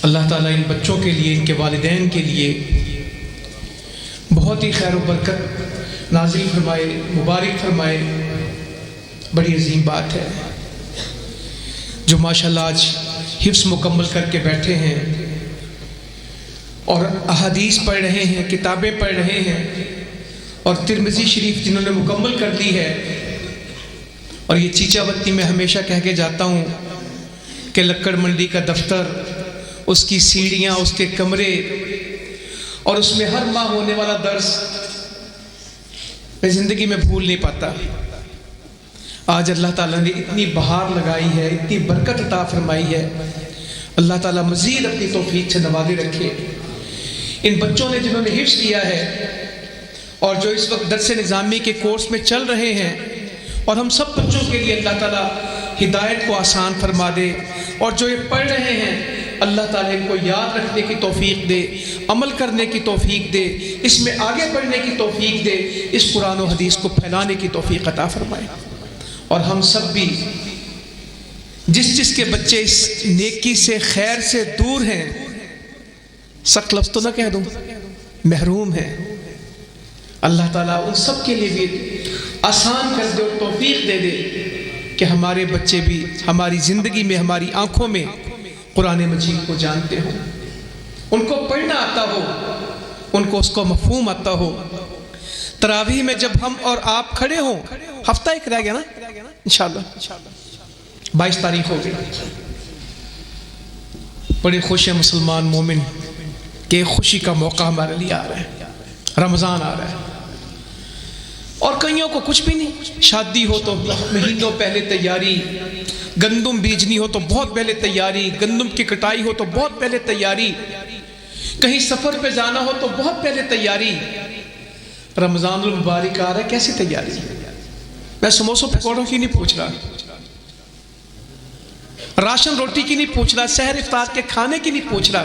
अल्लाह ताला इन बच्चों के लिए, इनके वालिदैन के लिए बहुत ही खैर व बरकत नाज़िल फरमाए, मुबारक फरमाए। बड़ी अजीम बात है जो माशाल्लाह आज हिफ्ज़ मुकम्मल करके बैठे हैं और अहादीस पढ़ रहे हैं, किताबें पढ़ रहे हैं और तिरमिज़ी शरीफ जिन्होंने मुकम्मल कर ली है। और ये चीचावती में हमेशा कह के जाता हूँ कि लक्कड़ मंडी का दफ्तर, उसकी सीढ़ियाँ, उसके कमरे और उसमें हर माह होने वाला दर्स मैं ज़िंदगी में भूल नहीं पाता। आज अल्लाह ताला ने इतनी बहार लगाई है, इतनी बरकत अता फरमाई है। अल्लाह ताला मज़ीद अपनी तौफीक से नवाज़े रखे। इन बच्चों ने जिन्होंने हिफ्ज़ किया है और जो इस वक्त दर्स निज़ामी के कोर्स में चल रहे हैं, और हम सब बच्चों के लिए अल्लाह ताला हिदायत को आसान फरमा दे। और जो ये पढ़ रहे हैं अल्लाह ताला इनको याद रखने की तौफीक दे, अमल करने की तौफीक दे, इसमें आगे बढ़ने की तौफीक दे, इस कुरान और हदीस को फैलाने की तौफीक अता फरमाए। और हम सब भी जिसके बच्चे इस नेकी से, खैर से दूर हैं, सख्त लफ्ज़ तो ना कह दूँ, महरूम हैं, अल्लाह ताला उन सब के लिए भी आसान कर दे और तौफीक दे दे कि हमारे बच्चे भी हमारी ज़िंदगी में, हमारी आँखों में कुरान मजीद को जानते हो, उनको पढ़ना आता हो, उनको उसको मफ़हूम आता हो। तरावीह में जब हम और आप खड़े हों, हफ्ता एक रह गया ना इंशाअल्लाह, 22 तारीख हो गई। बड़े खुश है मुसलमान मोमिन कि खुशी का मौका हमारे लिए आ रहा है, रमज़ान आ रहा है। और कईयों को कुछ भी नहीं, शादी हो तो महीनों पहले तैयारी, गंदम बीजनी हो तो बहुत पहले तैयारी, गंदम की कटाई हो तो बहुत पहले तैयारी, कहीं सफ़र पे जाना हो तो बहुत पहले तैयारी। रमज़ानुल मुबारक आ रहा है, कैसी तैयारी? मैं समोसों पकौड़ों की नहीं पूछ रहा, राशन रोटी की नहीं पूछ रहा, सहर इफ्तार के खाने की नहीं पूछ रहा।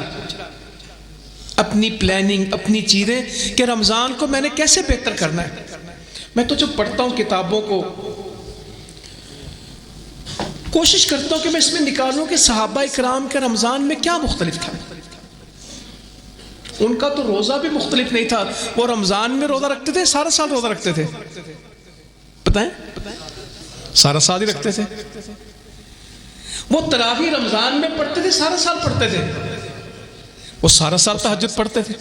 अपनी प्लानिंग, अपनी चीज़ें कि रमज़ान को मैंने कैसे बेहतर करना है। मैं तो जब पढ़ता हूँ किताबों को, कोशिश करता हूँ कि मैं इसमें निकालूँ कि सहाबा इकराम के रमज़ान में क्या मुख्तलिफ था। उनका तो रोज़ा भी मुख्तलिफ नहीं था, वो रमज़ान में रोज़ा रखते थे, सारा साल रोज़ा रखते थे, पता है, सारा साल ही रखते थे। वो तरावी रमज़ान में पढ़ते थे, सारा साल पढ़ते थे। वो सारा साल तहज्जुद पढ़ते थे।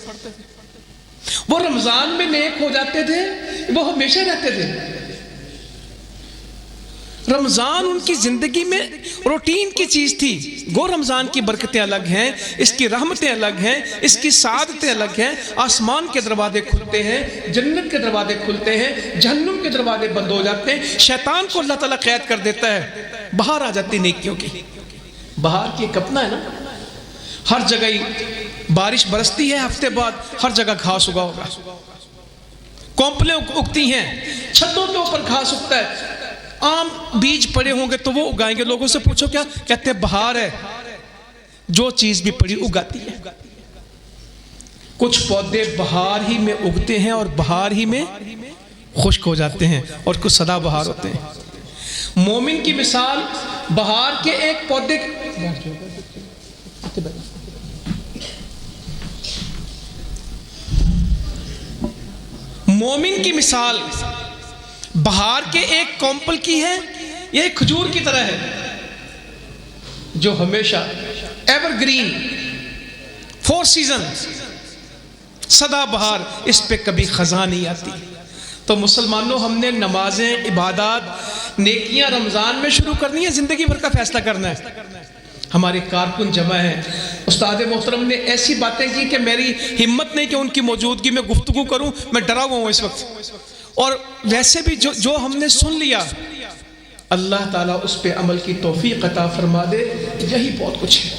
वो रमज़ान में नेक हो जाते थे, वो हमेशा रहते थे। रमज़ान उनकी ज़िंदगी में रूटीन की चीज़ थी। गो रमज़ान की बरकतें अलग हैं, इसकी रहमतें अलग हैं, इसकी सादतें अलग हैं। आसमान के दरवाजे खुलते हैं, जन्नत के दरवाजे खुलते हैं, जहन्नुम के दरवाजे बंद हो जाते हैं। शैतान को अल्लाह ताला कैद कर देता है, बाहर आ जाती नेकियों की। बाहर की एक अपना है ना, हर जगह बारिश बरसती है, हफ्ते बाद हर जगह घास उगा होगा, कोंपलें उगती हैं, छतों के ऊपर घास उगता है। आम बीज पड़े होंगे तो वो उगाएंगे। लोगों से पूछो क्या कहते हैं, बहार है, जो चीज भी पड़ी उगाती है। कुछ पौधे बहार ही में उगते हैं और बहार ही में खुश्क हो जाते हैं, और कुछ सदा बहार होते हैं। मोमिन की मिसाल बहार के एक पौधे, मोमिन की मिसाल बहार के एक कोंपल की है, यह एक खजूर की तरह है जो हमेशा एवरग्रीन, 4 सीजन, सदा बहार, इस पे कभी खजा नहीं आती। तो मुसलमानों, हमने नमाजें, इबादत, नेकियां रमज़ान में शुरू करनी है, ज़िंदगी भर का फैसला करना है। हमारे कारकुन जमा हैं, उस्ताद मोहतरम ने ऐसी बातें की कि मेरी हिम्मत नहीं कि उनकी मौजूदगी में गुफ्तगू करूं, मैं डरा हुआ हूं इस वक्त। और वैसे भी जो हमने सुन लिया, अल्लाह ताला उस पे अमल की तौफीक अता फरमा दे। यही बहुत कुछ है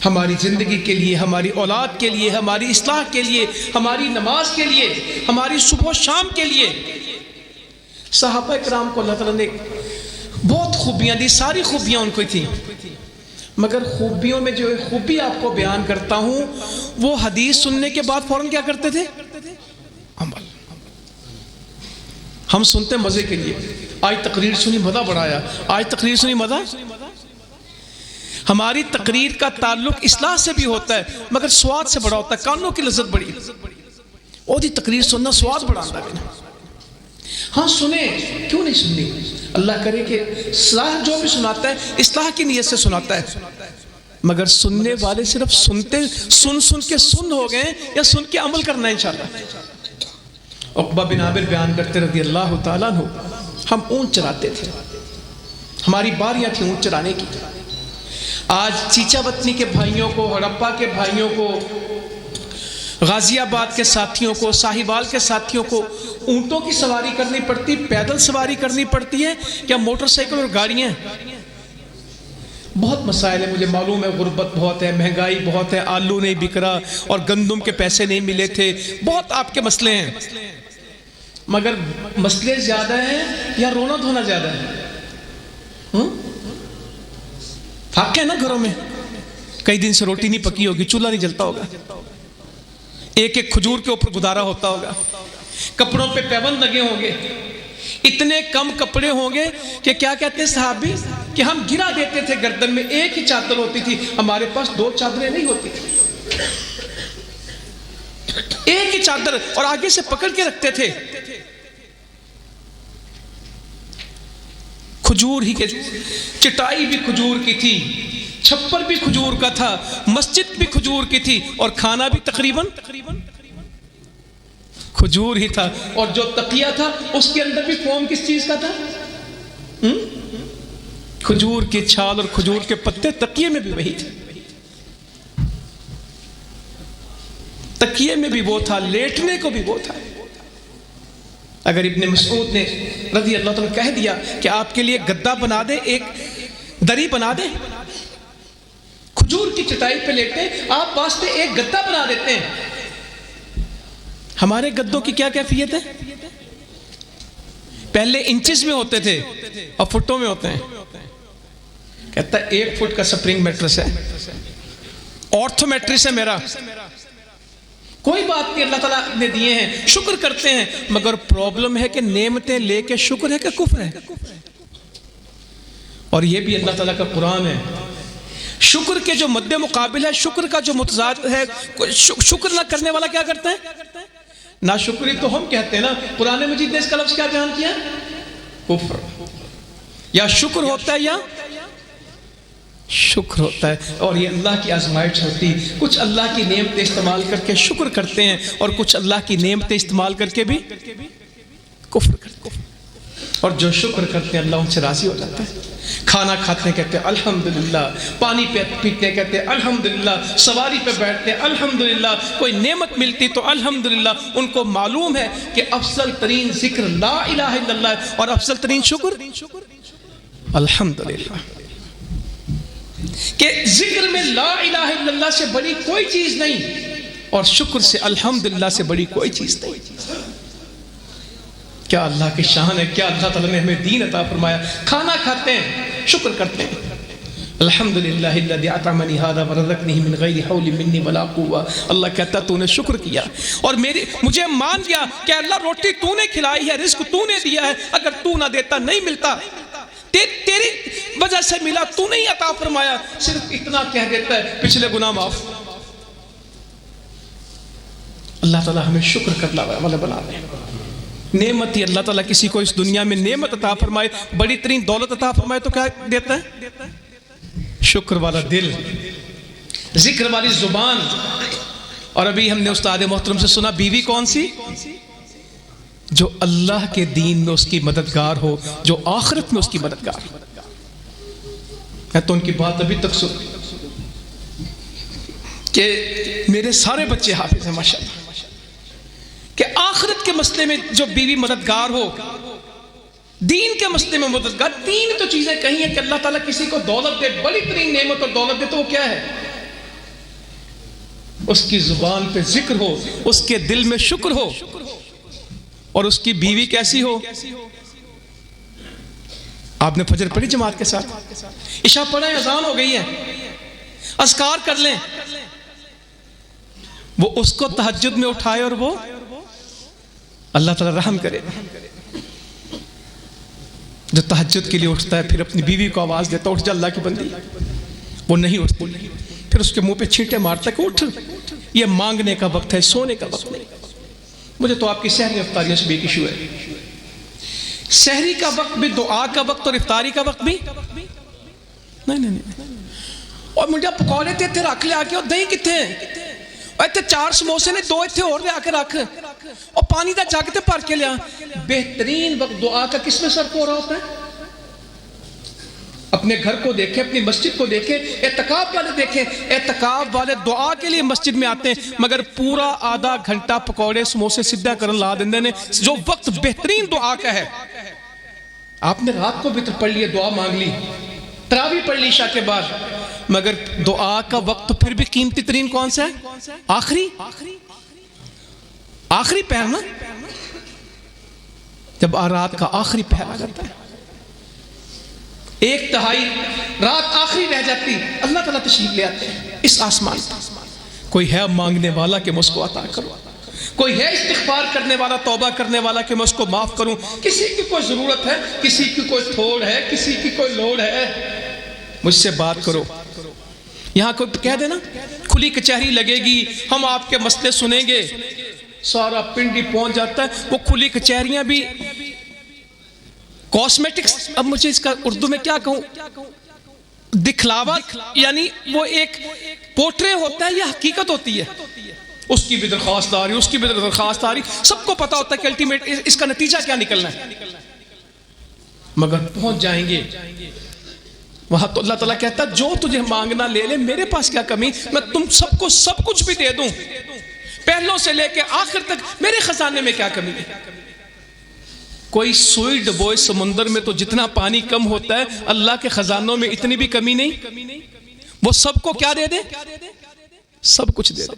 हमारी ज़िंदगी के लिए, हमारी औलाद के लिए, हमारी इस्लाह के लिए, हमारी नमाज के लिए, हमारी सुबह शाम के लिए। सहाबा इकराम को अल्लाह ताला ने बहुत खूबियाँ दी, सारी खूबियाँ उनको थी, मगर खूबियों में जो खूबी आपको बयान करता हूँ, वो हदीस सुनने के बाद फौरन क्या करते थे? अमल। हम सुनते मज़े के लिए, आज तकरीर सुनी मज़ा बड़ा आया, आज तकरीर सुनी मज़ा। हमारी तकरीर का ताल्लुक इस्लाह से भी होता है, मगर स्वाद से बड़ा होता है। कानों की लज्जत बड़ी, ओदी तकरीर सुनना स्वाद बढ़ाता है। हाँ सुने, क्यों नहीं सुननी? अल्लाह करे कि इस्लाह जो भी सुनाता है इस्लाह की नीयत से सुनाता है, मगर सुनने वाले सिर्फ सुनते सुन के सुन हो गए या सुन के अमल करना है इंशाअल्लाह। उक़बा बिन आमिर बयान करते रज़ी अल्लाह तआला अन्हु, हम ऊँट चराते थे, हमारी बारियां थी ऊँट चराने की। आज चीचावतनी के भाइयों को, हड़प्पा के भाइयों को, गाजियाबाद के साथियों को, साहिवाल के साथियों को ऊँटों की सवारी करनी पड़ती, पैदल सवारी करनी पड़ती है, क्या मोटरसाइकिल और गाड़ियाँ? बहुत मसाइल है, मुझे मालूम है, गुर्बत बहुत है, महंगाई बहुत है, आलू नहीं बिक रहा और गंदम के पैसे नहीं मिले थे, बहुत आपके मसले हैं, मगर मसले ज़्यादा हैं या रोना धोना ज़्यादा है? फाक है ना घरों में, कई दिन से रोटी नहीं पकी होगी, चूल्हा नहीं जलता होगा, एक एक खजूर के ऊपर गुजारा होता होगा, कपड़ों पे पैबंद लगे होंगे, इतने कम कपड़े होंगे कि क्या कहते हैं साहबी कि हम गिरा देते थे गर्दन में, एक ही चादर होती थी, हमारे पास दो चादरें नहीं होती थी, एक ही चादर और आगे से पकड़ के रखते थे। खजूर ही के, चटाई भी खजूर की थी, छप्पर भी खजूर का था, मस्जिद भी खजूर की थी और खाना भी तकरीबन खजूर ही था। और जो तकिया था उसके अंदर भी फोम किस चीज का था? खजूर की छाल और खजूर के पत्ते, तकिए में भी वही थे, तकिए में भी वो था, लेटने को भी वो था। अगर इब्ने मसूद ने रज़ी अल्लाह तआला कह दिया कि आपके लिए गद्दा बना दे, एक दरी बना दे, खजूर की चटाई पे लेटे, आप वास्ते एक गद्दा बना देते हैं। हमारे गद्दों की क्या कैफियत है? पहले इंचेस में होते थे और फुटों में होते हैं। कहता है 1 फुट का स्प्रिंग मैट्रेस है, ऑर्थो मैट्रेस है मेरा, कोई बात नहीं, अल्लाह ताला ने दिए हैं, शुक्र करते हैं, मगर प्रॉब्लम है कि नेमतें लेके शुक्र है कि कुफ्र है? और ये भी अल्लाह ताला का कुरान है, शुक्र के जो मद्दे मुकाबिल है, शुक्र का जो मुतजाद है, शुक्र ना करने वाला क्या करता है? ना शुक्री तो हम कहते हैं ना, कुरान मजीद ने इसका लफ्ज़ क्या बयान किया? कुफ्र। या शुक्र होता है या शुक्र होता है। और ये अल्लाह की आजमाइश होती, कुछ अल्लाह की नेमतें इस्तेमाल करके शुक्र करते हैं और कुछ अल्लाह की नेमतें इस्तेमाल करके भी कुफ्र करते हैं। और जो शुक्र करते हैं अल्लाह उनसे राजी हो जाता है। खाना खाते हैं कहते हैं अल्हम्दुलिल्लाह, पानी पीते हैं कहते हैं अल्हम्दुलिल्लाह, सवारी पे बैठते हैं अल्हम्दुलिल्लाह, कोई नेमत मिलती तो अल्हम्दुलिल्लाह। उनको मालूम है कि अफजल तरीन जिक्र ला इलाहा इल्लल्लाह और अफजल तरीन शुक्र अल्हम्दुलिल्लाह, कि जिक्र में ला इलाहा इल्लल्लाह से बड़ी कोई चीज नहीं और शुक्र से अल्हम्दुलिल्लाह से बड़ी कोई चीज नहीं। क्या अल्लाह की शान है, क्या अल्लाह ताला ने हमें दीन अता फरमाया। खाना खाते हैं शुक्र करते हैं, अल्हम्दुलिल्लाह अल्लज़ी अतअमनी हाज़ा व रज़क़नी मिन गैरि हौलि मिन्नी वला कुव्वा। अल्लाह कहता तूने शुक्र किया और मुझे मान गया कि अल्लाह रोटी तूने खिलाई है, रिज़्क तूने दिया है, अगर तू ना देता नहीं मिलता, तेरी वजह से मिला, तू नहीं अता फरमाया। सिर्फ इतना कह देता है पिछले गुनाह माफ। अल्लाह ताला हमें शुक्र करने वाला बना दे। नेमत ही अल्लाह ताला किसी को इस दुनिया में नेमत अता फरमाए, बड़ी तरीन दौलत अता फरमाए तो क्या देता है? शुक्र वाला दिल, जिक्र वाली जुबान। और अभी हमने उस्ताद मोहतरम से सुना, बीवी कौन सी? जो अल्लाह के दीन में उसकी मददगार हो, जो आखिरत में उसकी मददगार हो। मैं तो उनकी बात अभी तक सुन कि मेरे सारे बच्चे हाफिज हैं माशाअल्लाह, कि आखिरत के मसले में जो बीवी मददगार हो, दीन के मसले में मददगार। तीन तो चीजें कही हैं कि अल्लाह ताला किसी को दौलत दे, बड़ी तरीन नेमत और दौलत दे, तो वो क्या है? उसकी जुबान पे जिक्र हो, उसके दिल में शुक्र हो और उसकी बीवी कैसी हो? आपने फजर पढ़ी जमात के साथ, इशा पढ़ा है, अजान हो गई है, अस्कार कर लें, वो उसको तहज्जुद में उठाए और वो अल्लाह ताला रहम करे। जो तहज्जुद के लिए उठता है फिर अपनी बीवी को आवाज देता, उठ जा अल्लाह की बंदी, वो नहीं उठती, फिर उसके मुंह पे छींटे मारता कि उठ, ये मांगने का वक्त है, सोने का वक्त नहीं। मुझे तो आपकी सहरी इफ्तारियों से भी एक इशू है। सहरी का वक्त भी दुआ का वक्त और इफ्तारी का वक्त भी नहीं। और मुझे पकौड़े ते इत्थे रख लिया के, और दही कित्थे इत्थे 4 समोसे ने, 2 इत्थे और लिया के रख, और पानी का जग ते भर के लिया। बेहतरीन वक्त दुआ का किसमें सर्फ हो रहा होता है? अपने घर को देखें, अपनी मस्जिद को देखें, एतकाफ वाले देखें, एतकाफ वाले दुआ के लिए मस्जिद में आते हैं, मगर पूरा आधा घंटा पकौड़े समोसे सीधा करन ला देंगे ने। जो वक्त बेहतरीन दुआ का है, आपने रात को वितर पढ़ लिया, दुआ मांग ली, तरावी पढ़ ली ईशा के बाद, मगर दुआ का वक्त फिर भी कीमती तरीन कौन सा है? आखिरी पहर ना, जब रात का आखिरी पहर आ जाता है, 1/3 रात आखिरी रह जाती, अल्लाह ताला तशरीफ ले आते हैं इस आसमान पर। कोई है मांगने वाला कि मुझको अता करो, कोई है इस्तिग़फ़ार करने वाला, तौबा करने वाला कि मैं उसको माफ करूं। किसी की कोई जरूरत है, किसी की कोई थोड़ है, किसी की कोई लोड़ है, मुझसे बात करो। यहां कोई कह देना खुली कचहरी लगेगी, हम आपके मसले सुनेंगे, सारा पिंड ही पहुंच जाता है। वो खुली कचहरियां भी कॉस्मेटिक्स, अब मुझे इसका उर्दू में क्या कहूं, दिखलावा, यानी वो एक पोर्ट्रे होता है या हकीकत होती है। उसकी भी दरख्वास्त आ रही, उसकी भी दरख्वास्त आ रही, सबको पता होता है कि अल्टीमेट इसका नतीजा क्या निकलना है, मगर पहुंच जाएंगे वहां तो अल्लाह ताला कहता जो तुझे मांगना ले ले, मेरे पास क्या कमी, मैं तुम सबको सब कुछ भी दे दूं, पहलों से लेके आखिर तक मेरे खजाने में क्या कमी है। कोई सुई डुबोए समुंदर में तो जितना पानी कम होता है, अल्लाह के खजानों में इतनी भी कमी नहीं, वो सबको क्या दे दे, सब कुछ दे दे।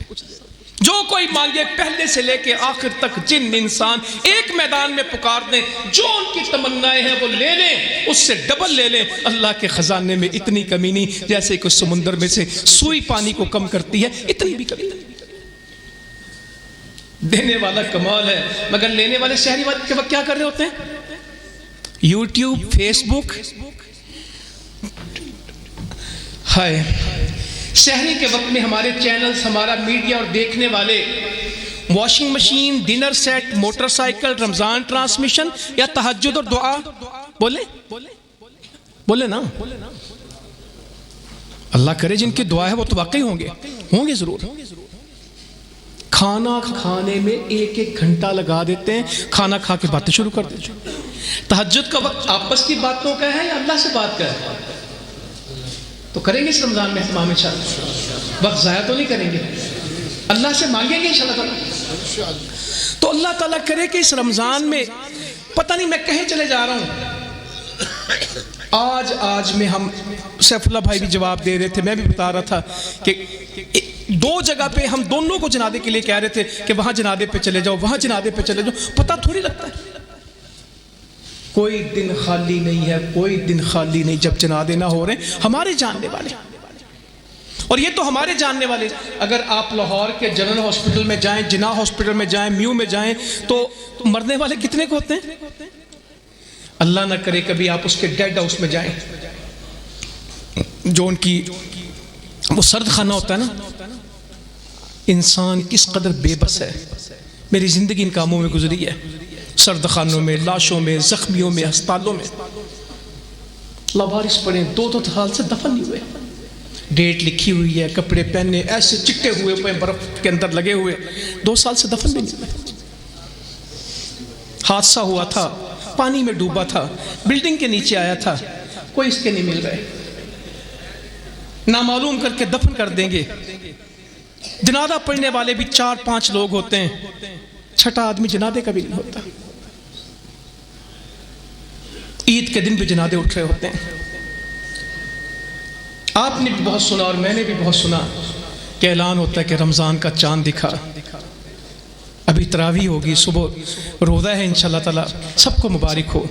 जो कोई मांगे पहले से लेके आखिर तक, जिन इंसान एक मैदान में पुकार दें, जो उनकी तमन्नाएं हैं वो ले लें, उससे डबल ले लें। अल्लाह के खजाने में इतनी कमी नहीं, जैसे कि समुंदर में से सुई पानी को कम करती है, इतनी भी कमी नहीं। देने वाला कमाल है, मगर लेने वाले शहरी वाले के वक्त क्या कर रहे होते हैं? यूट्यूब, फेसबुक, हाय। शहरी के वक्त में हमारे चैनल्स, हमारा मीडिया और देखने वाले washing machine, dinner set, motorcycle, Ramzan transmission या तहज्जुद और दुआ, बोले ना। अल्लाह करे जिनकी दुआ है वो तो वाकई होंगे जरूर। खाना खाने में 1-1 घंटा लगा देते हैं, खाना खा के बातें शुरू कर देते हैं। तहज्जुद का वक्त आपस की बातों का है या अल्लाह से बात का है? तो करेंगे इस रमजान में इत्माम इंशाअल्लाह, वक्त ज़ाया तो नहीं करेंगे, अल्लाह से मांगेंगे इंशाअल्लाह ताला। तो अल्लाह ताला करे कि इस रमजान में, पता नहीं मैं कहीं चले जा रहा हूं, आज में हम सैफुल्लाह भाई भी जवाब दे रहे थे, मैं भी बता रहा था कि 2 जगह पे हम दोनों को जनादे के लिए कह रहे थे कि वहां जनादे पे चले जाओ, वहां जनादे पे चले जाओ, पता थोड़ी लगता है। कोई दिन खाली नहीं है, कोई दिन खाली नहीं जब जनादे ना हो रहे हमारे जानने वाले। और ये तो हमारे जानने वाले, अगर आप लाहौर के जनरल हॉस्पिटल में जाएं, जिना हॉस्पिटल में जाएं, म्यू में जाएं, तो मरने वाले कितने को होते हैं? अल्लाह ना करे कभी आप उसके डेड हाउस में जाएं, जो उनकी वो सर्द खाना होता है ना। इंसान किस कदर बेबस है, मेरी जिंदगी इन कामों में गुजरी है, सर्द खानों में, लाशों में, जख्मियों में, अस्पतालों में। लावारिस पड़े 2-2 साल से दफन नहीं हुए, डेट लिखी हुई है, कपड़े पहने ऐसे चिट्टे हुए पे बर्फ के अंदर लगे हुए, 2 साल से दफन भी नहीं हुए। हादसा हुआ था, पानी में डूबा था, बिल्डिंग के नीचे आया था, कोई इसके नहीं मिल रहे, नामालूम करके दफन कर देंगे। जनाजा पढ़ने वाले भी 4-5 लोग होते हैं, 6ठा आदमी जनादे का भी नहीं होता। ईद के दिन भी जनादे उठ रहे होते हैं। आपने भी बहुत सुना और मैंने भी बहुत सुना कि ऐलान होता है कि रमज़ान का चांद दिखा, अभी तरावी होगी, सुबह रोज़ा है इंशाअल्लाह ताला, सबको मुबारक हो।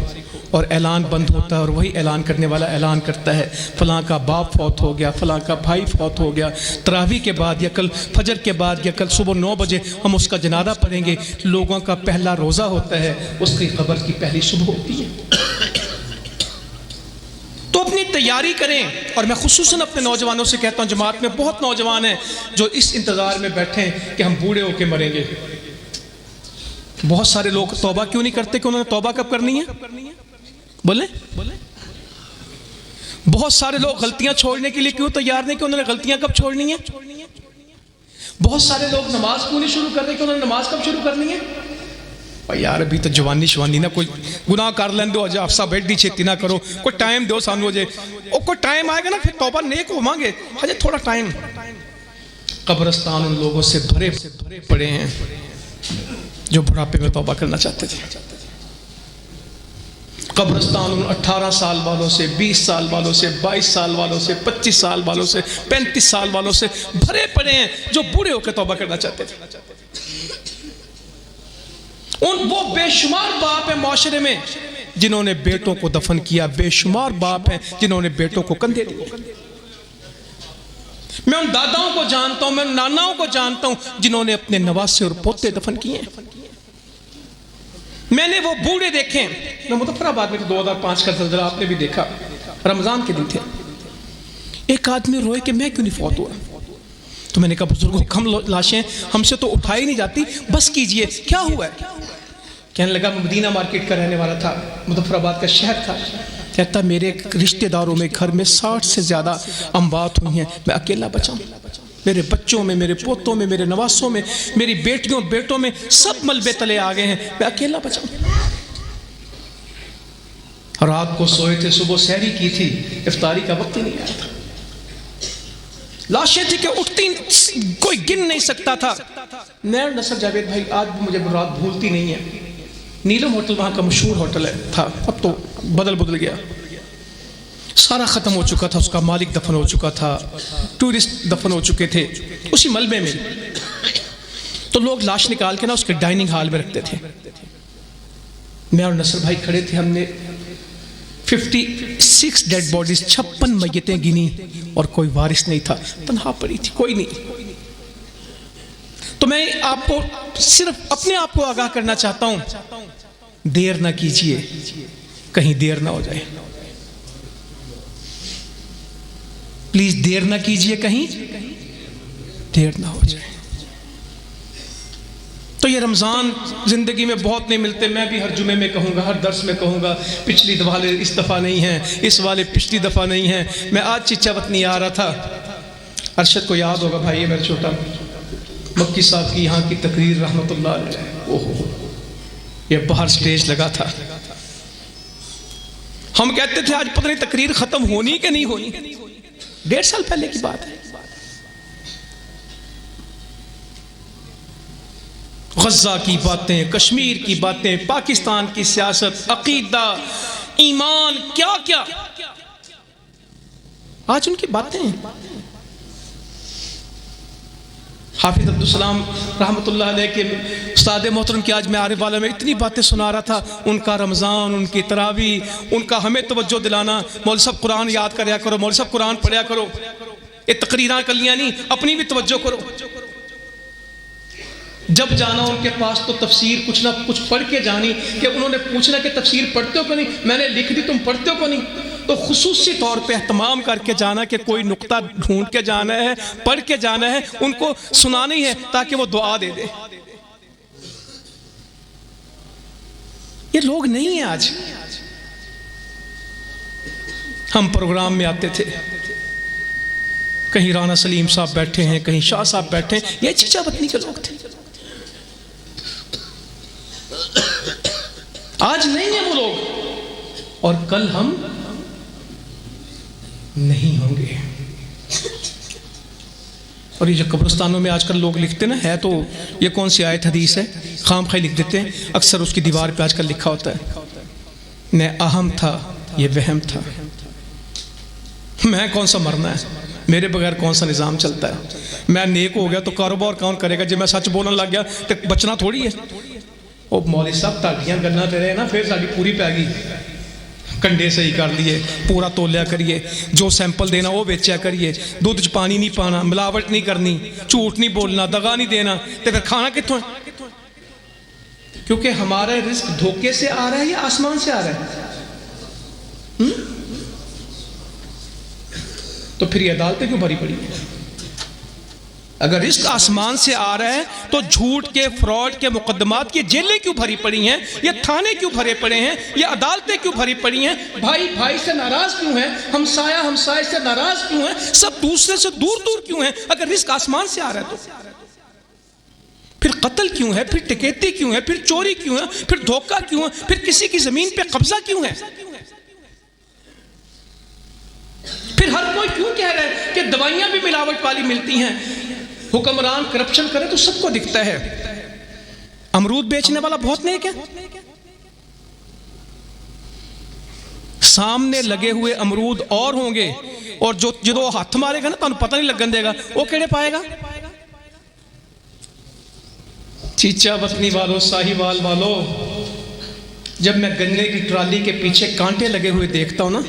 और ऐलान बंद होता है और वही ऐलान करने वाला ऐलान करता है फ़लाँ का बाप फौत हो गया, फ़लाँ का भाई फौत हो गया। तरावी के बाद या कल फजर के बाद या कल सुबह 9 बजे हम उसका जनाजा पढ़ेंगे। लोगों का पहला रोज़ा होता है, उसकी खबर की पहली सुबह होती है। तो अपनी तैयारी करें। और मैं खुसूसन अपने नौजवानों से कहता हूँ, जमात में बहुत नौजवान हैं जो इस इंतज़ार में बैठे हैं कि हम बूढ़े होकर मरेंगे। बहुत सारे लोग तौबा क्यों नहीं करते कि उन्होंने तौबा कब करनी है? बोले बहुत सारे लोग गलतियां छोड़ने के लिए क्यों तैयार नहीं कि उन्होंने गलतियां कब छोड़नी है? बहुत सारे लोग नमाज क्यों नहीं शुरू कर रहे कि उन्होंने नमाज कब शुरू करनी है? भाई यार अभी तो जवानी शवानी ना, कोई गुनाह कर लें दो, अज अफसा बैठी छेती ना करो, कोई टाइम दो सानू, अजे कोई टाइम आएगा ना फिर तौबा नेक होवांगे, अजे थोड़ा टाइम। कब्रिस्तान उन लोगों से भरे पड़े हैं जो बुढ़ापे में तौबा करना चाहते थे। कब्रिस्तान उन 18 साल वालों से, 20 साल वालों से, 22 साल वालों से, 25 साल वालों से, 35 साल वालों से भरे पड़े हैं जो बूढ़े होकर तौबा करना चाहते थे। उन वो बेशुमार बाप है माशरे में जिन्होंने बेटों को दफन किया, बेशुमार बाप हैं जिन्होंने बेटों को कंधे दिए। मैं उन दादाओं को जानता हूं, मैं उन नानाओं को जानता हूं जिन्होंने अपने नवासे और पोते दफन किए। मैंने वो बूढ़े देखे। मैं मुजफ्फराबाद में 2005 का ज़ल्ज़ला आपने भी देखा, रमजान के दिन थे। एक आदमी रोए कि मैं क्यों नहीं फौत हुआ। तो मैंने कहा बुजुर्गों कम लाशें हमसे तो उठाई नहीं जाती, बस कीजिए क्या हुआ है। कहने लगा मैं मदीना मार्केट का रहने वाला था, मुजफ्फराबाद का शहर था। कहता मेरे रिश्तेदारों में घर में 60 से ज़्यादा अमवात हुई हैं, मैं अकेला बचा। मेरे बच्चों में, मेरे पोतों में, मेरे नवासों में, मेरी बेटियों बेटों में सब मलबे तले आ गए हैं, मैं अकेला बचा। रात को सोए थे, सुबह सहरी की थी, इफ्तारी का वक्त ही नहीं आया था। लाशें थी कि उठती कोई गिन नहीं सकता था। मैं नसर जावेद भाई आज भी मुझे रात भूलती नहीं है। नीलम होटल वहाँ का मशहूर होटल था, अब तो बदल गया, सारा ख़त्म हो चुका था, उसका मालिक दफन हो चुका था, टूरिस्ट दफन हो चुके थे उसी मलबे में। तो लोग लाश निकाल के ना उसके डाइनिंग हॉल में रखते थे। मैं और नसर भाई खड़े थे, हमने 56 डेड बॉडीज, 56 मैयतें गिनी और कोई वारिस नहीं था, तन्हा पड़ी थी, कोई नहीं। तो मैं आपको सिर्फ अपने आप को आगाह करना चाहता हूं, देर ना कीजिए, कहीं देर ना हो जाए। प्लीज देर ना कीजिए, कहीं देर ना हो जाए। तो ये रमज़ान ज़िंदगी में बहुत नहीं मिलते। मैं भी हर जुमे में कहूँगा, हर दर्स में कहूँगा, पिछली वाले इस दफ़ा नहीं हैं, इस वाले पिछली दफ़ा नहीं हैं। मैं आज चिच्चावतनी आ रहा था, अरशद को याद होगा भाई, मेरा छोटा मक्की साहब की यहाँ की तकरीर रहमतुल्लाह अलैह, ओहो ये बाहर स्टेज लगा था। हम कहते थे आज पता नहीं तकरीर ख़त्म होनी कि नहीं होनी। 1.5 साल पहले की बात है। गज़ा की बातें, कश्मीर की बातें, पाकिस्तान की सियासत, अकीदा, ईमान, क्या क्या आज उनकी बातें। हाफिज अब्दुल सलाम रहमतुल्लाह अलैह के उस्ताद मोहतरम की आज मैं आरिफ वाला में इतनी बातें सुना रहा था, उनका रमज़ान, उनकी तरावी, उनका हमें तवज्जो दिलाना। मौलवी साहब कुरान याद करया करो, मौलवी साहब कुरान पढ़या करो, ये तकरीरां कलियां नहीं, अपनी भी तवज्जो करो। जब जाना उनके पास तो तफसीर कुछ ना कुछ पढ़ के जानी, कि उन्होंने पूछना कि तफसीर पढ़ते हो को नहीं, मैंने लिख दी तुम पढ़ते हो को नहीं, तो खुसूसी तौर पे एहतमाम करके जाना कि कोई नुक्ता ढूंढ के जाना है, पढ़ के जाना है, उनको सुनाना ही है ताकि वो दुआ दे दे। ये लोग नहीं है आज। हम प्रोग्राम में आते थे, कहीं राना सलीम साहब बैठे हैं, कहीं शाह साहब बैठे हैं, ये चिच्चावतनी के लोग थे। आज नहीं है वो लोग, और कल हम नहीं होंगे। और ये जो कब्रिस्तानों में आजकल लोग लिखते ना, है तो ये कौन सी आयत हदीस है, खाम खाई लिख देते हैं। अक्सर उसकी दीवार पे आजकल लिखा होता है, मैं अहम था ये वहम था। मैं कौन सा मरना है, मेरे बगैर कौन सा निज़ाम चलता है। मैं नेक हो गया तो कारोबार कौन करेगा, जब मैं सच बोलने लग गया तो बचना थोड़ी है। ओ मौलवी साहब ताड़ियां गल्लां ते रहे ना, फिर साड़ी पूरी पै गई, कंडे सही कर लिए, पूरा तोलिया करिए, जो सैंपल देना वो बेचा करिए, दूध च पानी नहीं पाना, मिलावट नहीं करनी, झूठ नहीं बोलना, दगा नहीं देना, तो फिर खाना कितों है? क्योंकि हमारा रिस्क धोखे से आ रहा है या आसमान से आ रहा है? फिर ये अदालतें क्यों भरी पड़ी हैं? अगर रिस्क आसमान से आ रहा है तो झूठ के, फ्रॉड के मुकदमात की जेलें क्यों भरी पड़ी हैं? ये थाने क्यों भरे पड़े हैं? ये अदालतें क्यों भरी पड़ी हैं? भाई भाई से नाराज क्यों है? हमसाया हमसाए से नाराज क्यों है? सब दूसरे से दूर दूर क्यों है? अगर रिस्क आसमान से आ रहा है तो फिर कत्ल क्यों है? फिर डकैती क्यों है? फिर चोरी क्यों है? फिर धोखा क्यों है? फिर किसी की जमीन पे कब्जा क्यों है? फिर हर कोई क्यों कह रहा है कि दवाइयां भी मिलावट वाली मिलती हैं? हुक्मरान करप्शन करे तो सबको दिखता है। अमरूद बेचने वाला बहुत नेक है, सामने लगे हुए अमरूद और होंगे, और जो हाथ मारेगा ना तो पता नहीं लगन देगा, वो केड़े पाएगा? चीचा वतनी वालों, साहिवाल वालों, जब मैं गन्ने की ट्राली के पीछे कांटे लगे हुए देखता हूं ना,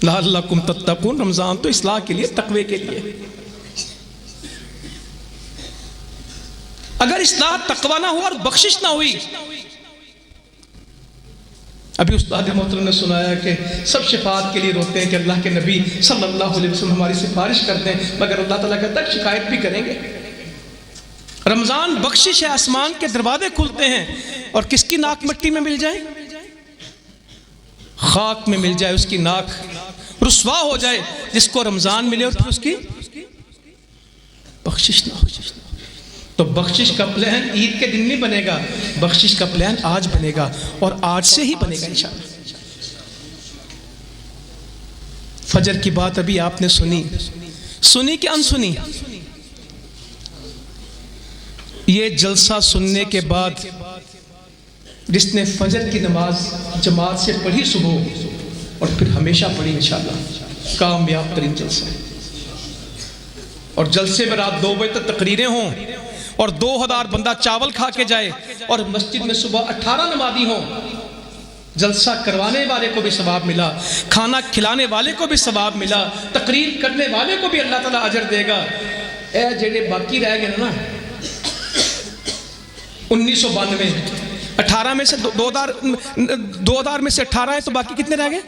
लअल्लकुम तत्तकून, रमजान तो इस्लाह के लिए, तकवे के लिए। अगर इस्लाह तकवा ना हुआ और बख्शिश ना हुई, अभी उस्ताद मोहतरम ने सुनाया कि सब शिफात के लिए रोते हैं कि अल्लाह के नबी सल्लल्लाहु अलैहि वसल्लम हमारी सिफारिश करते हैं, मगर अल्लाह ताला कहता है शिकायत भी करेंगे। रमजान बख्शिश है, आसमान के दरवाजे खुलते हैं, और किसकी नाक मिट्टी में मिल जाए, खाक में मिल जाए, उसकी नाक रुस्वा हो जाए, जिसको रमजान मिले और फिर उसकी बख्शिश ना हो। तो बख्शिश का प्लान ईद के दिन नहीं बनेगा, बख्शिश का प्लान आज बनेगा, और आज से ही बनेगा इंशाअल्लाह। फजर की बात अभी आपने सुनी कि अनसुनी? ये जलसा सुनने के बाद जिसने फजर की नमाज जमात से पढ़ी सुबह और फिर हमेशा पढ़ी इंशाअल्लाह, कामयाब तरीन जलसा। और जलसे में रात 2 बजे तक तकरीरें हों और 2000 बंदा चावल खा के जाए, और मस्जिद में सुबह 18 नमाजी हों, जलसा करवाने वाले को भी सवाब मिला, खाना खिलाने वाले को भी सवाब मिला, तकरीर करने वाले को भी अल्लाह ताला अजर देगा। ए जेडे बाकी रह गए ना 1992, 18 में से 2000 में से 18 है, तो बाकी कितने रह गए?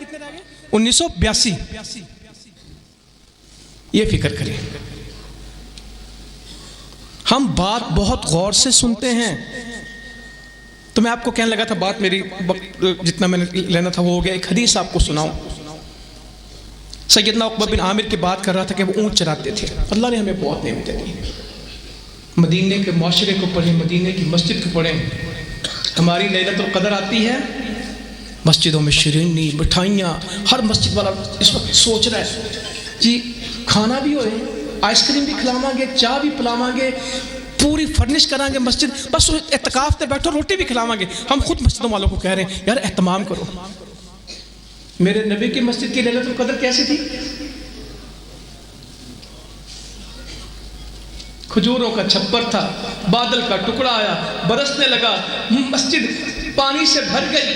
1982। ये फिक्र करें। हम बात बहुत गौर से सुनते हैं। तो मैं आपको कहने लगा था, बात मेरी जितना मैंने लेना था वो हो गया। एक हदीस आपको सुनाऊं। सैयदना उक़बा बिन आमिर की बात कर रहा था कि वो ऊँट चराते थे। अल्लाह ने हमें बहुत नेमतें दी। मदीने के माशरे को पढ़ें, मदीने की मस्जिद को पढ़ें। हमारी लैलतुल क़द्र आती है, मस्जिदों में शिरीनी मिठाइयाँ, हर मस्जिद वाला इस वक्त सोच रहा है जी खाना भी होए, आइसक्रीम भी खिलावांगे, चाय भी पिलावांगे, पूरी फर्निश करांगे मस्जिद, बस एतकाफ पे बैठो, रोटी भी खिलावांगे। हम खुद मस्जिदों वालों को कह रहे हैं यार एहतमाम करो। मेरे नबी की मस्जिद की लैलतुल क़द्र कैसी थी? खजूरों का छप्पर था, बादल का टुकड़ा आया, बरसने लगा, मस्जिद पानी से भर गई।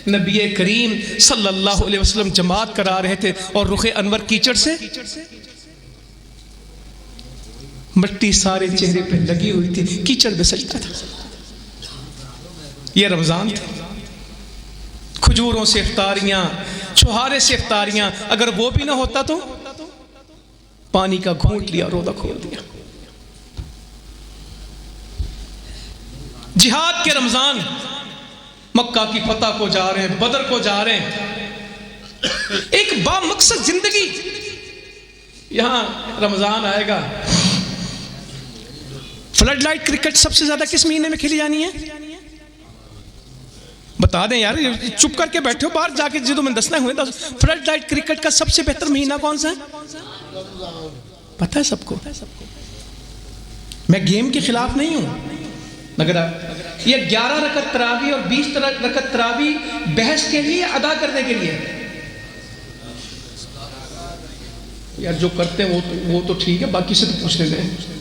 नबी करीम सल्लल्लाहु अलैहि वसल्लम जमात करा रहे थे और रुखे अनवर कीचड़ से, मिट्टी सारे चेहरे पे लगी हुई थी, कीचड़ में सजता था। यह रमजान था। खजूरों से इफ्तारियां, छुहारे से इफ्तारियां, अगर वो भी ना होता तो पानी का घूंट लिया, रोजा खोल दिया। जिहाद के रमजान, मक्का की फतह को जा रहे हैं, बदर को जा रहे हैं, एक बामकसद जिंदगी। यहां रमजान आएगा। फ्लड लाइट क्रिकेट सबसे ज्यादा किस महीने में खेली जानी है? बता दें यार, चुप करके बैठे हो, बाहर जाके जो मैंने दसना हुए। फ्लड लाइट क्रिकेट का सबसे बेहतर महीना कौन सा है? पता है सबको। मैं गेम के खिलाफ नहीं हूं, मगर ये 11 रकत तरावी और 20 रकत तरावी बहस के लिए, अदा करने के लिए। यार जो करते हैं वो तो ठीक है, बाकी से तो पूछ लेते हैं।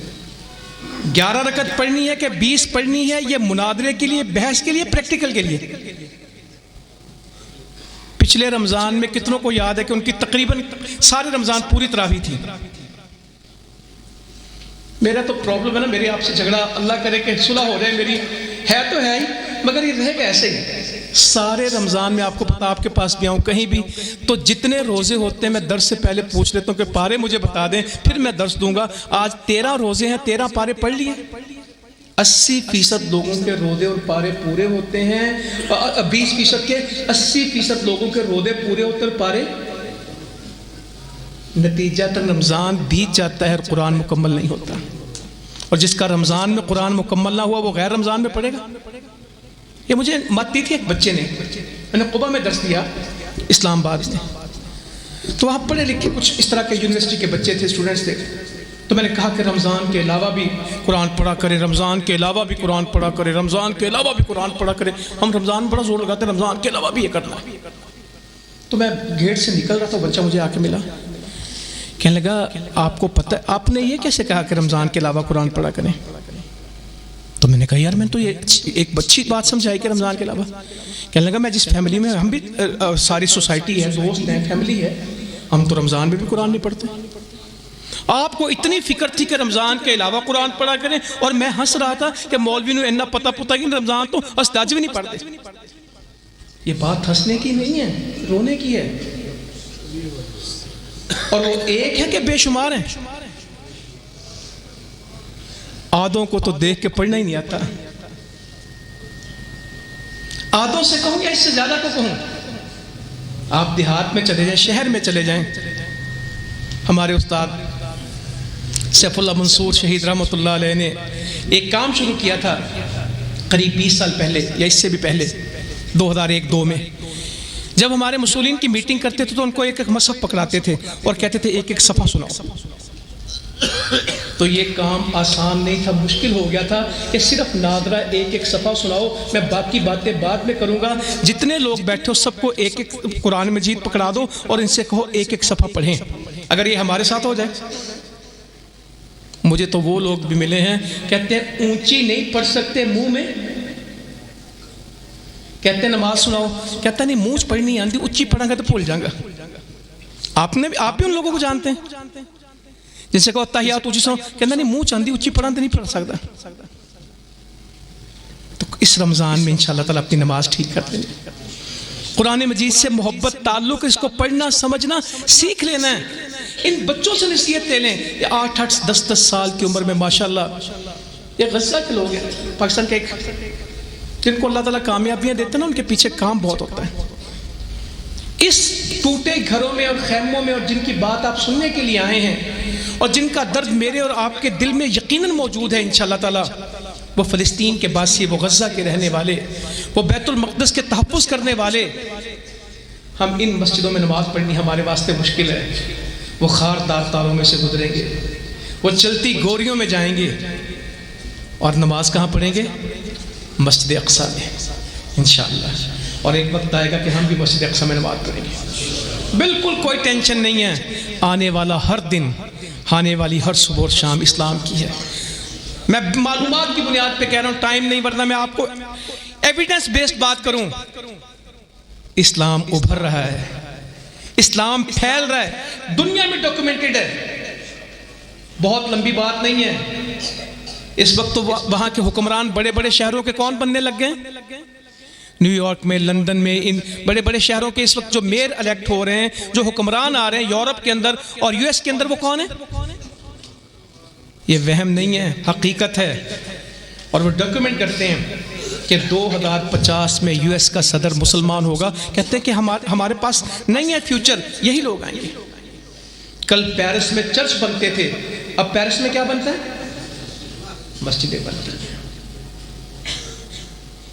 11 रकत पढ़नी है कि 20 पढ़नी है, ये मुनादरे के लिए, बहस के लिए, प्रैक्टिकल के लिए। पिछले रमजान में कितनों को याद है कि उनकी तकरीबन सारे रमजान पूरी तरावी थी। मेरा तो प्रॉब्लम है ना, मेरे आपसे झगड़ा, अल्लाह करे कि सुलह हो जाए मेरी, है तो है ही, मगर ये रहेगा ऐसे ही। सारे रमज़ान में आपको पता, आपके पास भी आऊँ कहीं भी तो जितने रोज़े होते हैं मैं दर्स से पहले पूछ लेता हूँ कि पारे मुझे बता दें, फिर मैं दर्स दूंगा। आज 13 रोज़े हैं, 13 पारे पढ़ लिए। 80% लोगों के रोज़े और पारे पूरे होते हैं, 20% के 80% लोगों के रोज़े पूरे होते और पारे, नतीजा तक रमज़ान बीत जाता है और कुरान मुकम्मल नहीं होता। और जिसका रमज़ान में कुरान मुकम्मल ना हुआ वो गैर रमज़ान में पढ़ेगा। ये मुझे मत दी थी एक बच्चे ने, मैंने कुबा में दर्स दिया इस्लामाबाद में, तो वहाँ पढ़े लिखे कुछ इस तरह के यूनिवर्सिटी के बच्चे थे, स्टूडेंट्स थे। तो मैंने कहा कि रमज़ान के अलावा भी कुरान पढ़ा करें, रमज़ान के अलावा भी कुरान पढ़ा करें, रमज़ान के अलावा भी कुरान पढ़ा करें। हम रमज़ान में बड़ा जोर लगाते हैं, रमज़ान के अलावा भी ये करना है। तो मैं गेट से निकल रहा था, बच्चा मुझे आके मिला, कहने लगा आपको पता है, आपने ये कैसे कहा कि रमज़ान के अलावा कुरान पढ़ा करें? तो मैंने कहा यार मैंने तो ये एक अच्छी बात समझाई कि रमज़ान के अलावा। कहने लगा मैं जिस फैमिली में, हम भी सारी सोसाइटी है, दोस्त हैं, फैमिली है, हम तो रमज़ान में भी कुरान नहीं पढ़ते। आपको इतनी फिक्र थी कि रमज़ान के अलावा कुरान पढ़ा करें, और मैं हंस रहा था कि मौलवी ने इन्ना पता पुता कि रमज़ान तो अस्ताज भी नहीं पढ़ते। ये बात हंसने की नहीं है, रोने की है। और वो एक है कि बेशुमार हैं। आधों को तो देख के पढ़ना ही नहीं आता। आधों से कहूं या इससे ज्यादा को कहूं? आप देहात में चले जाएं, शहर में चले जाएं, हमारे उस्ताद सैफुल्लाह मंसूर शहीद रहमतुल्लाह अलैह ने एक काम शुरू किया था करीब 20 साल पहले या इससे भी पहले, 2001-2 में। जब हमारे मुसल्लिन की मीटिंग करते थे तो उनको एक एक मसहफ पकड़ाते थे और कहते थे एक एक सफ़ा सुनाओ। तो ये काम आसान नहीं था, मुश्किल हो गया था कि सिर्फ नादरा एक एक सफ़ा सुनाओ, मैं बाकी बातें बाद में करूँगा। जितने लोग बैठे हो सबको एक एक कुरान मजीद पकड़ा दो और इनसे कहो एक एक सफ़ा पढ़ें। अगर ये हमारे साथ हो जाए, मुझे तो वो लोग भी मिले हैं कहते हैं ऊंची नहीं पढ़ सकते मुंह में, कहते हैं नमाज सुनाओ, कहता नहीं मुंह पढ़नी नहीं आती, ऊंची पढ़ांगा तो भूल जाऊंगा। आप भी उन लोगों को जानते हैं जिनसे कहो तहियात ऊंची सुनो, कहता नहीं मुंह चांदी ऊंची पढ़ा तो नहीं पढ़ सकता। तो इस रमज़ान में इंशाअल्लाह ताला अपनी नमाज ठीक कर लेंगे। कुरान मजीद से मोहब्बत, ताल्लुक, इसको पढ़ना समझना सीख लेना है। इन बच्चों से नसीहत ले लें। ये 8-8, 10-10 साल की उम्र में माशाल्लाह, ये गज़ा के लोग हैं पाकिस्तान के, जिनको अल्लाह ताला कामयाबियाँ देते हैं ना, उनके पीछे काम बहुत होता है। इस टूटे घरों में और खैमों में, और जिनकी बात आप सुनने के लिए आए हैं और जिनका दर्द मेरे और आपके दिल में यकीनन मौजूद है इंशाअल्लाह ताला, वो फ़लस्तीन के बासी, वो गज़ा के रहने वाले, वो बैतुल मक़दस के तहफ़्फ़ुज़ करने वाले। हम इन मस्जिदों में नमाज़ पढ़नी हमारे वास्ते मुश्किल है। वो खारदार तारों में से गुजरेंगे, वो चलती गोरियों में जाएंगे, और नमाज कहाँ पढ़ेंगे? मस्जिद अक़सा में इंशाअल्लाह। और एक वक्त आएगा कि हम भी मस्जिद अक़सा में नमाज पढ़ेंगे। बिल्कुल कोई टेंशन नहीं है। आने वाला हर दिन, आने वाली हर सुबह और शाम इस्लाम की है। मैं मालूमात की बुनियाद पे कह रहा हूँ, टाइम नहीं, वरना मैं आपको एविडेंस बेस्ड बात करूँ। इस्लाम उभर रहा है, इस्लाम फैल रहा है, दुनिया में डॉक्यूमेंटेड है। बहुत लंबी बात नहीं है। इस वक्त तो वहाँ के हुक्मरान बड़े बड़े शहरों के कौन बनने लग गए? न्यूयॉर्क में, लंदन में, इन बड़े बड़े शहरों के इस वक्त जो मेयर इलेक्ट हो रहे हैं, जो हुक्मरान आ रहे हैं यूरोप के अंदर और यूएस के अंदर, वो कौन है? ये वहम नहीं है, हकीकत है। और वो डॉक्यूमेंट करते हैं कि 2050 में यूएस का सदर मुसलमान होगा। कहते हैं कि हमारे पास नहीं है फ्यूचर, यही लोग आएंगे। कल पेरिस में चर्च बनते थे, अब पेरिस में क्या बनता है? मस्जिदें बनती हैं।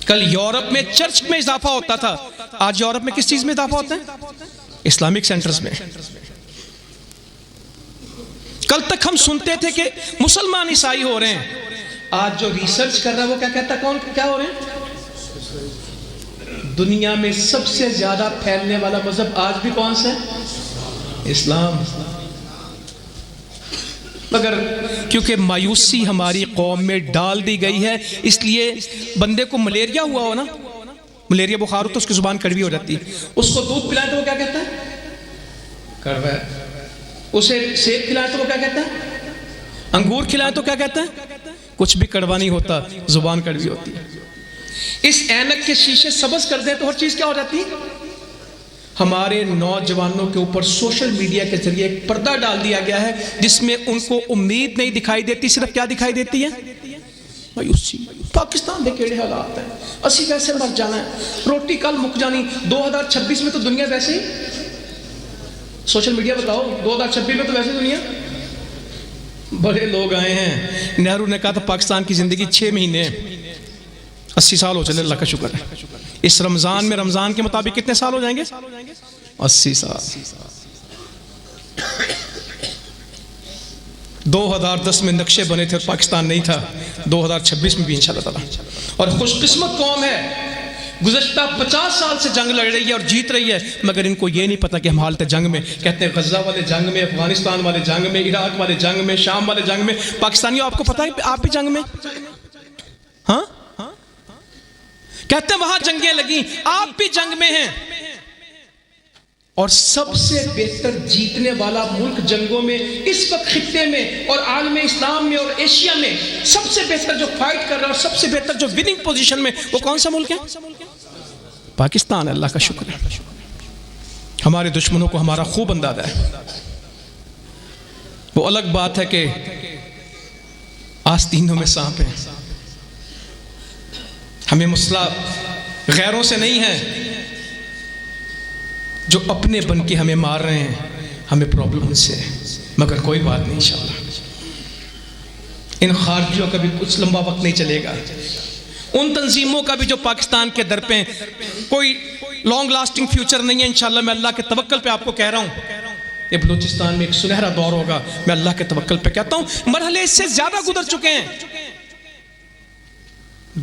कल यूरोप में चर्च में इजाफा होता था, आज यूरोप में किस चीज में इजाफा होता है? इस्लामिक सेंटर्स में। कल तक हम सुनते थे कि मुसलमान ईसाई हो रहे हैं, आज जो रिसर्च कर रहा है वो क्या कहता है? कौन क्या हो रहे हैं? दुनिया में सबसे ज्यादा फैलने वाला मजहब आज भी कौन सा है? इस्लाम। मगर क्योंकि मायूसी हमारी कौम में डाल दी गई है, इसलिए बंदे को मलेरिया हुआ हो ना, मलेरिया बुखार हो तो उसकी जुबान कड़वी हो जाती है, उसको दूध पिलाए तो वो क्या कहता है? कड़वा है। उसे सेब खिलाए तो वो क्या कहता है? अंगूर खिलाए तो क्या कहता है? कुछ भी कड़वा नहीं होता, जुबान कड़वी होती है। इस ऐनक के शीशे सब्ज कर दें तो हर चीज क्या हो जाती है। हमारे नौजवानों के ऊपर सोशल मीडिया के जरिए एक पर्दा डाल दिया गया है जिसमें उनको उम्मीद नहीं दिखाई देती, सिर्फ क्या दिखाई देती है, मायूसी। पाकिस्तान में केड़े हालात हैं, असी वैसे मर जाना है, रोटी कल मुक जानी। 2026 में तो दुनिया वैसे ही, सोशल मीडिया बताओ 2026 में तो वैसे दुनिया। बड़े लोग आए हैं, नेहरू ने कहा था पाकिस्तान की जिंदगी 6 महीने, 80 साल हो चले, अल्लाह का शुक्र है। इस रमजान में रमजान के मुताबिक कितने साल हो जाएंगे, 80 साल। 2010 में नक्शे बने थे और पाकिस्तान नहीं था, 2026 में भी इंशाअल्लाह ताला। और खुशकिस्मत कौम है, गुज़श्ता 50 साल से जंग लड़ रही है और जीत रही है, मगर इनको ये नहीं पता कि हम हालत जंग में। कहते हैं गज़ा वाले जंग में, अफगानिस्तान वाले जंग में, इराक वाले जंग में, शाम वाले जंग में। पाकिस्तानियों आपको पता है आप भी जंग में, हाँ, कहते हैं वहां जंगें लगी, आप भी जंग में हैं। और सबसे बेहतर जीतने वाला मुल्क जंगों में इस वक्त खित्ते में और आलम इस्लाम में और एशिया में सबसे बेहतर जो फाइट कर रहा है और सबसे बेहतर जो विनिंग पोजीशन में, वो कौन सा मुल्क है, पाकिस्तान। अल्लाह का शुक्र है। हमारे दुश्मनों को हमारा खूब अंदाजा है। वो अलग बात है कि आस्तीनों में सांप है, हमें मसला गैरों से नहीं है, जो अपने बन के हमें मार रहे हैं, हमें प्रॉब्लम उनसे है। मगर कोई बात नहीं, इंशाअल्लाह इन खारजियों का भी कुछ लंबा वक्त नहीं चलेगा, उन तंजीमों का भी जो पाकिस्तान के दर पे कोई लॉन्ग लास्टिंग फ्यूचर नहीं है। इंशाअल्लाह मैं अल्लाह के तवक्कल पे आपको कह रहा हूँ, ये बलूचिस्तान में एक सुनहरा दौर होगा। मैं अल्लाह के तवक्कल पे कहता हूँ, मरहले इससे ज्यादा गुजर चुके हैं।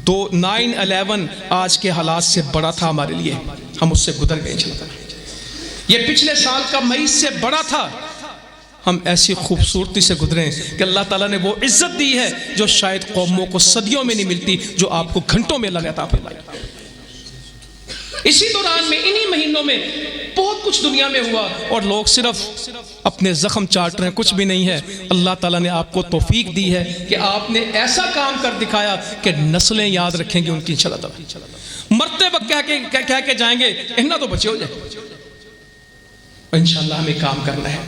9/11 आज के हालात से बड़ा था हमारे लिए, हम उससे गुजर गए। इंशाअल्लाह ये पिछले साल का मई से बड़ा था, हम ऐसी खूबसूरती से गुजरे कि अल्लाह ताला ने वो इज्जत दी है जो शायद कौमों को सदियों में नहीं मिलती, जो आपको घंटों में लगाता फरमाई। इसी दौरान में, इन्हीं महीनों में बहुत कुछ दुनिया में हुआ और लोग सिर्फ अपने जख्म चाट रहे हैं, कुछ भी नहीं है। अल्लाह ताला ने आपको तौफीक दी है कि आपने ऐसा काम कर दिखाया कि नस्लें याद रखेंगी उनकी इंशाअल्लाह ताला। मरते वक्त कह के जाएंगे, इन्ना तो बचे हो जाए। इंशाअल्लाह हमें काम करना है।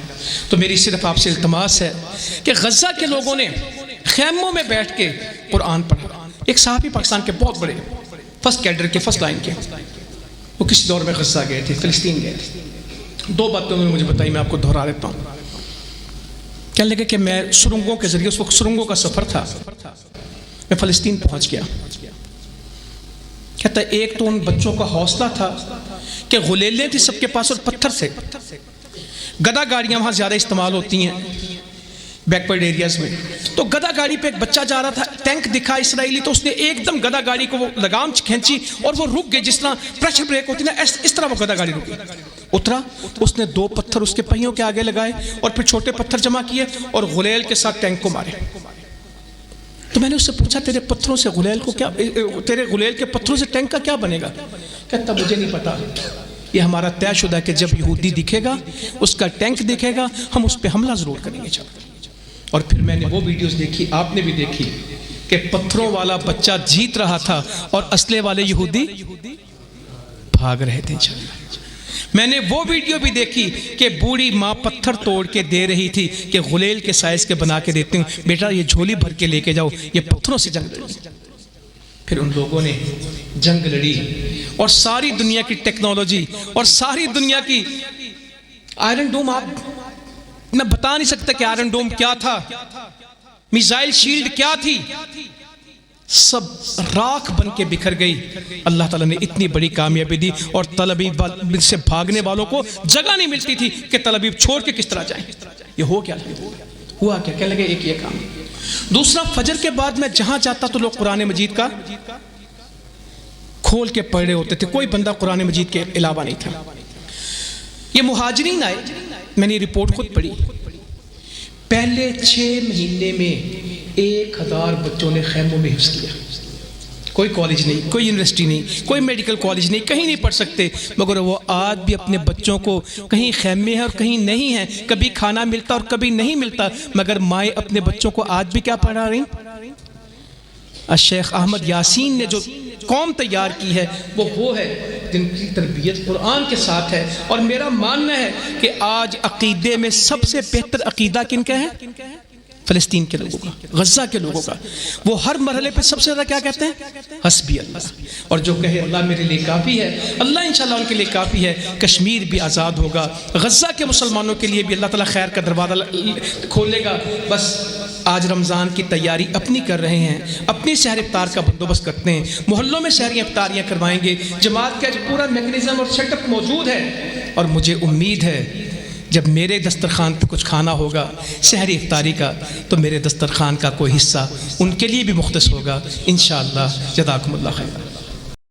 तो मेरी सिर्फ आपसे इल्तमास है कि गज़ा के लोगों ने खैमों में बैठ के कुरान पढ़ा। एक साहबी पाकिस्तान के बहुत बड़े फर्स्ट कैडर के, फर्स्ट लाइन के, वो किसी दौर में गज़ा गए थे, फिलिस्तीन गए थे। 2 बातें उन्होंने मुझे बताई, मैं आपको दोहरा देता हूँ। कहने लगे कि मैं सुरंगों के जरिए, उस वक्त सुरंगों का सफ़र था, मैं फ़लस्तीन पहुँच गया। कहता है एक तो उन बच्चों का हौसला था कि गुलेलें थी सबके पास और पत्थर से, गदा गाड़ियाँ वहाँ ज़्यादा इस्तेमाल होती हैं बैकवर्ड एरियाज में। तो गदा गाड़ी पे एक बच्चा जा रहा था, टैंक दिखा इसराइली, तो उसने एकदम गदा गाड़ी को वो लगाम खींची और वो रुक गई, जिस तरह प्रेशर ब्रेक होती ना, इस तरह वो गदा गाड़ी रुकी। उतरा, उसने 2 पत्थर उसके पहियों के आगे लगाए और फिर छोटे पत्थर जमा किए और गुलेल के साथ टैंक को मारे। तो मैंने उससे पूछा, तेरे पत्थरों से गुलेल को क्या, तेरे गुलेल के पत्थरों से टैंक का क्या बनेगा? कहता मुझे नहीं पता, ये हमारा तयशुदा कि जब यहूदी दिखेगा, उसका टैंक दिखेगा, हम उस पर हमला ज़रूर करेंगे। और फिर मैंने वो वीडियोस देखी, आपने भी देखी, कि पत्थरों वाला बच्चा जीत रहा था और असले वाले यहूदी भाग रहे थे। मैंने वो वीडियो भी देखी कि बूढ़ी माँ पत्थर तोड़ के दे रही थी कि गुलेल के साइज के बना के देती हूँ, बेटा ये झोली भर के लेके जाओ, ये पत्थरों से जंग लड़ी। फिर उन लोगों ने जंग लड़ी और सारी दुनिया की टेक्नोलॉजी और सारी दुनिया की आयरन डोम, आप मैं बता नहीं सकता कि आयरन डोम क्या था, मिसाइल शील्ड क्या थी, सब राख बन के बिखर गई। अल्लाह ताला ने इतनी बड़ी कामयाबी दी और तलबीब से भागने वालों को जगह नहीं मिलती थी कि तलबीब छोड़ के किस तरह जाएं। ये हुआ क्या? क्या लगे? एक ये काम। दूसरा, फजर के बाद मैं जहां जाता तो लोग कुरान मजीद का खोल के पढ़ रहे होते थे, कोई बंदा कुरान मजीद के अलावा नहीं था। ये मुहाजिरीन आए, मैंने रिपोर्ट खुद पढ़ी, पहले 6 महीने में 1000 बच्चों ने खैमों में हिफ्ज़ किया। कोई कॉलेज नहीं, कोई यूनिवर्सिटी नहीं, कोई मेडिकल कॉलेज नहीं, कहीं नहीं पढ़ सकते, मगर वो आज भी अपने बच्चों को कहीं खैमे हैं और कहीं नहीं है, कभी खाना मिलता और कभी नहीं मिलता, मगर माएँ अपने बच्चों को आज भी क्या पढ़ा रही? शेख अहमद यासीन ने जो कौम तैयार की है वो है जिनकी तरबियत कुरान के साथ है। और मेरा मानना है कि आज अकीदे में सबसे बेहतर अकीदा किनका है? फ़लस्तीन के लोगों का, गज़ा के लोगों का। वो हर मरहले पे सबसे ज़्यादा क्या कहते हैं? हस्बी अल्लाह। और जो कहे अल्लाह मेरे लिए काफ़ी है, अल्लाह इंशाअल्लाह उनके लिए काफ़ी है। कश्मीर भी आज़ाद होगा, गज़ा के मुसलमानों के लिए भी अल्लाह ताला खैर का दरवाज़ा खोलेगा। बस आज रमज़ान की तैयारी अपनी कर रहे हैं, अपनी सहर इफ्तार का बंदोबस्त करते हैं, मोहल्लों में सहरी इफ्तारियाँ करवाएंगे। जमात का पूरा मैकेनिज़्म और सेटअप मौजूद है। और मुझे उम्मीद है जब मेरे दस्तरखान पे कुछ खाना होगा सहरी इफ्तारी का, तो मेरे दस्तरखान का कोई हिस्सा उनके लिए भी मुख्तस होगा इंशाअल्लाह। जज़ाकुमुल्लाह खैर।